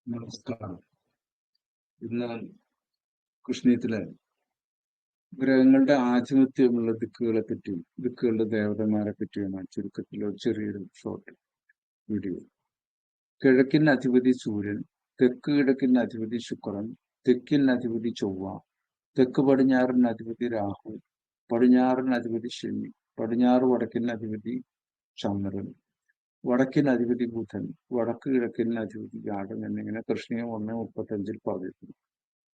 നമസ്കാരം. ഇന്ന് കൃഷ്ണീയത്തിലെ ഗ്രഹങ്ങളുടെ ആധിപത്യമുള്ള ദിക്കുകളെ പറ്റിയും ദിക്കുകളുടെ ദേവതമാരെ പറ്റിയുമാണ് ചുരുക്കത്തിൽ ഒരു ചെറിയൊരു ഷോർട്ട് വീഡിയോ. കിഴക്കിന് അധിപതി സൂര്യൻ, തെക്ക് കിഴക്കിന് അധിപതി ശുക്രൻ, തെക്കിന് അധിപതി ചൊവ്വ, തെക്ക് പടിഞ്ഞാറിന് അധിപതി രാഹു, പടിഞ്ഞാറിന് അധിപതി ശനി, പടിഞ്ഞാറ് വടക്കിന് അധിപതി ചന്ദ്രൻ, വടക്കിന് അധിപതി ബുധൻ, വടക്ക് കിഴക്കിന് അധിപതി വ്യാഴൻ എന്നിങ്ങനെ കൃഷ്ണീയം 1:35 പറഞ്ഞിട്ടുണ്ട്.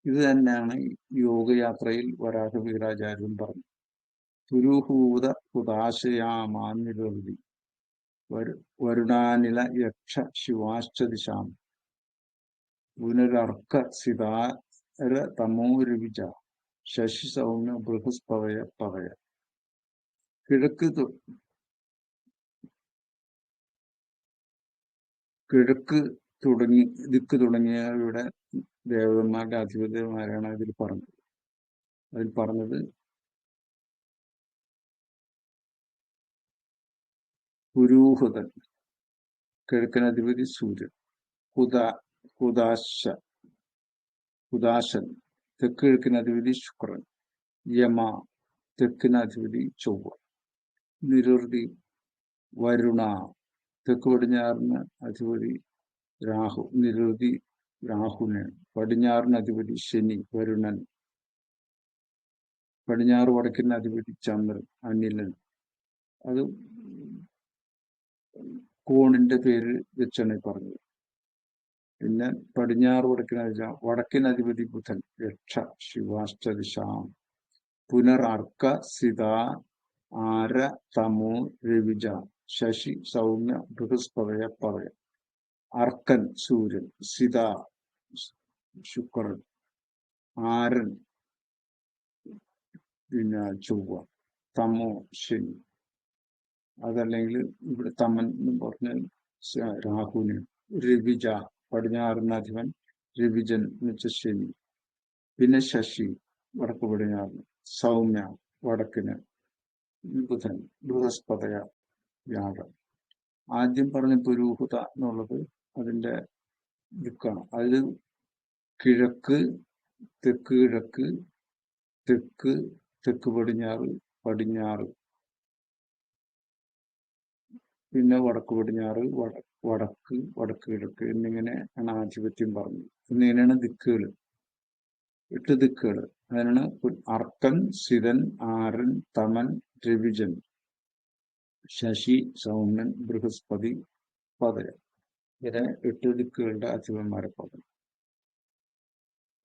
ഇത് തന്നെയാണ് യോഗയാത്രയിൽ വരാഹ വീരാചാര്യൻ പറഞ്ഞു. പുരുഹൂത ഹുദാശയാമാനിരുതി വരുണാനില യക്ഷ ശിവാശ്ചദിശാം പുനരർക്ക സിതാര തമോരുവിജ ശശി സൗമ്യ ബൃഹസ്പതയ പതയ. കിഴക്ക് തുടങ്ങി ദിക്ക് തുടങ്ങിയവരുടെ ദേവന്മാരുടെ അധിപതിമാരാണ് അതിൽ പറഞ്ഞത്. പുരൂഹുതൻ, കിഴക്കനധിപതി സൂര്യൻ. ഹുദാശൻ, തെക്ക് കിഴക്കനധിപതി ശുക്രൻ. യമ, തെക്കിനധിപതി ചൊവ്വ. നിരുതി, വരുണ, തെക്ക് പടിഞ്ഞാറിന് അധിപതി രാഹു. നിരുതി രാഹുവിന്. പടിഞ്ഞാറിന് അധിപതി ശനി വരുണൻ. പടിഞ്ഞാറ് വടക്കിന് അധിപതി ചന്ദ്രൻ അനിലൻ. അത് കോണിന്റെ പേര് വെച്ചാണ് പറഞ്ഞത്. പിന്നെ പടിഞ്ഞാറ് വടക്കിനധിപതി ബുധൻ യക്ഷ ശിവാശ്ചദിശാം പുനർഅർക്ക സിത ആര തമോ രവിജ ശശി സൗമ്യ ബൃഹസ്പതയ പതയ. അർക്കൻ സൂര്യൻ, സിത ശുക്രൻ, ആരൻ പിന്നെ ചൊവ്വ, തമോ ശനി. അതല്ലെങ്കിൽ ഇവിടെ തമൻ എന്ന് പറഞ്ഞാൽ രാഹുവിന്. രവിജ, പടിഞ്ഞാറിനധിപൻ രവിജൻ എന്ന് വെച്ചാൽ ശനി. പിന്നെ ശശി വടക്ക് പടിഞ്ഞാറിന്, സൗമ്യ വടക്കിന്, ബുധൻ, ബൃഹസ്പതയ വ്യാഴം. ആദ്യം പറഞ്ഞ പുരൂഹത എന്നുള്ളത് അതിന്റെ ദിക്കാണ്. അതിൽ കിഴക്ക്, തെക്ക് കിഴക്ക്, തെക്ക്, തെക്ക് പടിഞ്ഞാറ്, പടിഞ്ഞാറ്, പിന്നെ വടക്ക് പടിഞ്ഞാറ്, വടക്ക്, വടക്ക് കിഴക്ക് എന്നിങ്ങനെ ആണ് ആധിപത്യം പറഞ്ഞത്. എന്നിങ്ങനെയാണ് ദിക്കുകൾ, 8 ദിക്കുകൾ. അതിനാണ് അർക്കൻ, സിതൻ, ആരൻ, തമൻ, രവിജൻ, ശശി, സൗമ്യൻ, ബൃഹസ്പതി, പതയ. ഇങ്ങനെ 8 ദിക്കുകളുടെ അധിപന്മാരെ പറഞ്ഞു.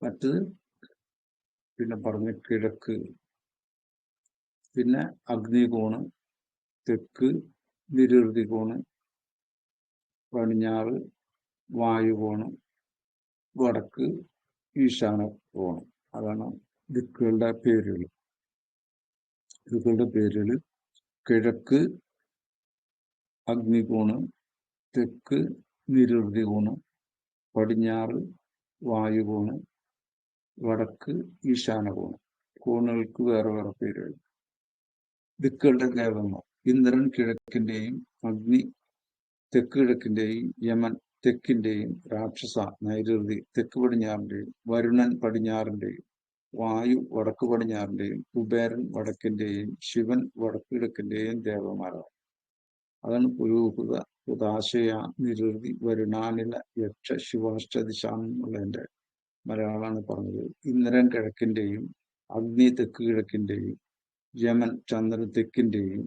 മറ്റത് പിന്നെ പറഞ്ഞ കിഴക്ക്, പിന്നെ അഗ്നികോണ്, തെക്ക് നിരുതി കോണ്, പടിഞ്ഞാറ് വായുകോണ്, വടക്ക് ഈശാന കോണ്. അതാണ് ദിക്കുകളുടെ പേരുകൾ. കിഴക്ക് അഗ്നികോണ്, തെക്ക് നിരുതി കോണ്, പടിഞ്ഞാറ് വായുകോണ്, വടക്ക് ഈശാന കോണ്. കോണുകൾക്ക് വേറെ വേറെ പേരുകൾ. ദിക്കുകളുടെ ദേവന്മാർ: ഇന്ദ്രൻ കിഴക്കിന്റെയും, അഗ്നി തെക്ക് കിഴക്കിന്റെയും, യമൻ തെക്കിന്റെയും, രാക്ഷസ നൈരുതി തെക്ക് പടിഞ്ഞാറിന്റെയും, വരുണൻ പടിഞ്ഞാറിന്റെയും, വായു വടക്ക് പടിഞ്ഞാറിന്റെയും, കുബേരൻ വടക്കിന്റെയും, ശിവൻ വടക്ക് കിഴക്കിന്റെയും ദേവന്മാരാണ്. അതാണ് പുരൂഹുത ഹുദാശയ നിരുതി വരുണാനില യക്ഷ ശിവാശ്ചദിശാം എന്നുള്ളതിന്റെ മലയാളമാണ് പറഞ്ഞത്. ഇന്ദ്രൻ കിഴക്കിന്റെയും, അഗ്നി തെക്ക് കിഴക്കിന്റെയും, യമൻ ചന്ദ്രൻ തെക്കിന്റെയും,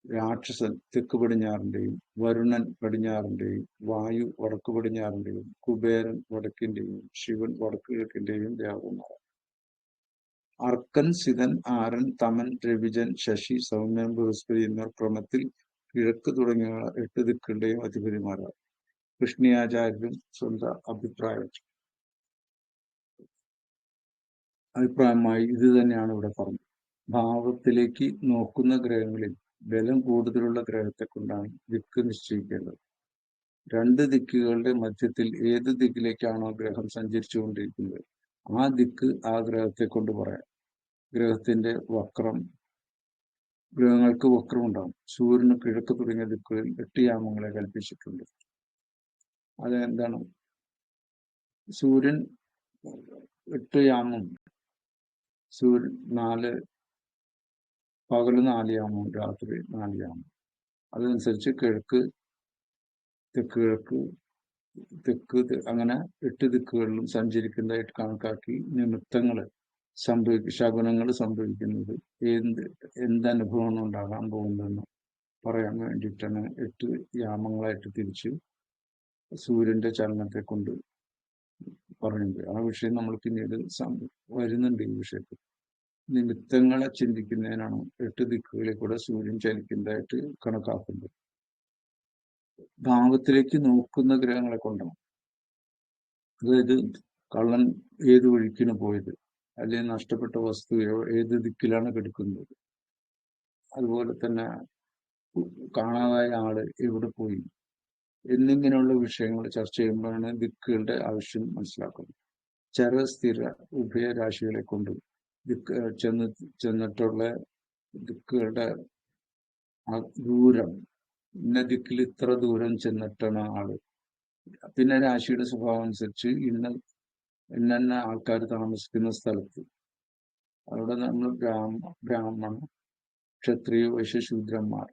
രാക്ഷസൻ തെക്ക് പടിഞ്ഞാറിന്റെയും, വരുണൻ പടിഞ്ഞാറിന്റെയും, വായു വടക്ക് പടിഞ്ഞാറിന്റെയും, കുബേരൻ വടക്കിന്റെയും, ശിവൻ വടക്ക് കിഴക്കിന്റെയും ദേവന്മാർ. അർക്കൻ, സിതൻ, ആരൻ, തമൻ, രവിജൻ, ശശി, സൗമ്യൻ, ബൃഹസ്പതി എന്നിവർ ക്രമത്തിൽ കിഴക്ക് തുടങ്ങിയ 8 ദിക്കുകളുടെയും അധിപതിമാരാണ്. കൃഷ്ണീയാചാര്യരും സ്വന്തം അഭിപ്രായമായി ഇത് തന്നെയാണ് ഇവിടെ പറഞ്ഞത്. ഭാവത്തിലേക്ക് നോക്കുന്ന ഗ്രഹങ്ങളിൽ ബലം കൂടുതലുള്ള ഗ്രഹത്തെ കൊണ്ടാണ് ദിക്ക് നിശ്ചയിക്കേണ്ടത്. 2 ദിക്കുകളുടെ മധ്യത്തിൽ ഏത് ദിക്കിലേക്കാണോ ഗ്രഹം സഞ്ചരിച്ചുകൊണ്ടിരിക്കുന്നത് ആ ദിക്ക് ആ ഗ്രഹത്തെ കൊണ്ട് പറയാം. ഗ്രഹങ്ങൾക്ക് വക്രം ഉണ്ടാകും. സൂര്യന് കിഴക്ക് തുടങ്ങിയ ദിക്കുകളിൽ 8 യാമങ്ങളെ കൽപ്പിച്ചിട്ടുണ്ട്. അതെന്താണ്? സൂര്യൻ 8 യാമം, സൂര്യൻ 4, പകല് 4 യാമം, രാത്രി 4 യാമം. അതനുസരിച്ച് കിഴക്ക്, തെക്ക് കിഴക്ക്, അങ്ങനെ 8 ദിക്കുകളിലും സഞ്ചരിക്കുന്നതായിട്ട് കണക്കാക്കി നിമിത്തങ്ങൾ ശകുനങ്ങൾ സംഭവിക്കുന്നത് എന്തനുഭവമാണ് ഉണ്ടാകാൻ പോകുന്നതെന്ന് പറയാൻ വേണ്ടിയിട്ടാണ് 8 യാമങ്ങളായിട്ട് തിരിച്ച് സൂര്യന്റെ ചലനത്തെ കൊണ്ട് പറയുന്നത്. ആ വിഷയം നമ്മൾ പിന്നീട് വരുന്നുണ്ട്. ഈ വിഷയത്തിൽ നിമിത്തങ്ങളെ ചിന്തിക്കുന്നതിനാണ് 8 ദിക്കുകളിൽ കൂടെ സൂര്യൻ ചലിക്കുന്നതായിട്ട് കണക്കാക്കുന്നത്. ഭാവത്തിലേക്ക് നോക്കുന്ന ഗ്രഹങ്ങളെ കൊണ്ടാണ്. അതായത് കള്ളൻ ഏത് വഴിക്കാണ് പോയത്, അല്ലെങ്കിൽ നഷ്ടപ്പെട്ട വസ്തു ഏത് ദിക്കിലാണ് കിടക്കുന്നത്, അതുപോലെ തന്നെ കാണാതായ ആള് എവിടെ പോയി എന്നിങ്ങനെയുള്ള വിഷയങ്ങൾ ചർച്ച ചെയ്യുമ്പോഴാണ് ദിക്കുകളുടെ ആവശ്യം മനസ്സിലാക്കുന്നത്. ചരസ്ഥിര ഉഭയരാശികളെ കൊണ്ട് ചെന്നിട്ടുള്ള ദിക്കുകളുടെ ആ ദൂരം, ഇന്ന ദിക്കിൽ ഇത്ര ദൂരം ചെന്നിട്ടാണ് ആള്, പിന്നെ രാശിയുടെ സ്വഭാവം അനുസരിച്ച് ഇന്ന ആൾക്കാർ താമസിക്കുന്ന സ്ഥലത്ത്, അവിടെ നമ്മൾ ബ്രാഹ്മണ, ക്ഷത്രിയ, വൈശ്യ, ശൂദ്രന്മാർ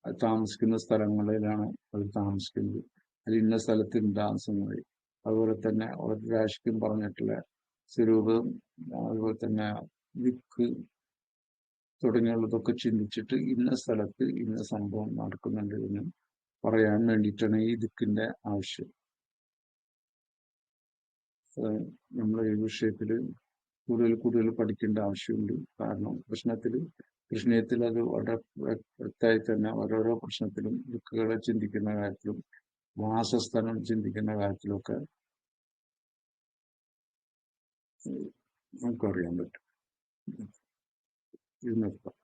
താമസിക്കുന്ന സ്ഥലങ്ങളിലാണ് അവർ താമസിക്കുന്നത്. അത് ഇന്ന സ്ഥലത്ത് താമസമായി. അതുപോലെ തന്നെ ഒരു രാശിക്കും പറഞ്ഞിട്ടുള്ള സ്വരൂപം, അതുപോലെ തന്നെ ദിക്ക് തുടങ്ങിയുള്ളതൊക്കെ ചിന്തിച്ചിട്ട് ഇന്ന സ്ഥലത്ത് ഇന്ന സംഭവം നടക്കുന്നുണ്ട് എന്ന് പറയാൻ വേണ്ടിയിട്ടാണ് ഈ ദിക്കിന്റെ ആവശ്യം. നമ്മൾ ഈ വിഷയത്തിൽ കൂടുതൽ പഠിക്കേണ്ട ആവശ്യമുണ്ട്. കാരണം കൃഷ്ണയത്തിൽ അത് വളരെ വ്യക്തമായി തന്നെ ഓരോരോ പ്രശ്നത്തിലും ദിക്കുകളെ ചിന്തിക്കുന്ന കാര്യത്തിലും വാസസ്ഥലം ചിന്തിക്കുന്ന കാര്യത്തിലൊക്കെ നമുക്കറിയാൻ പറ്റും. ഇത് നിർത്താം.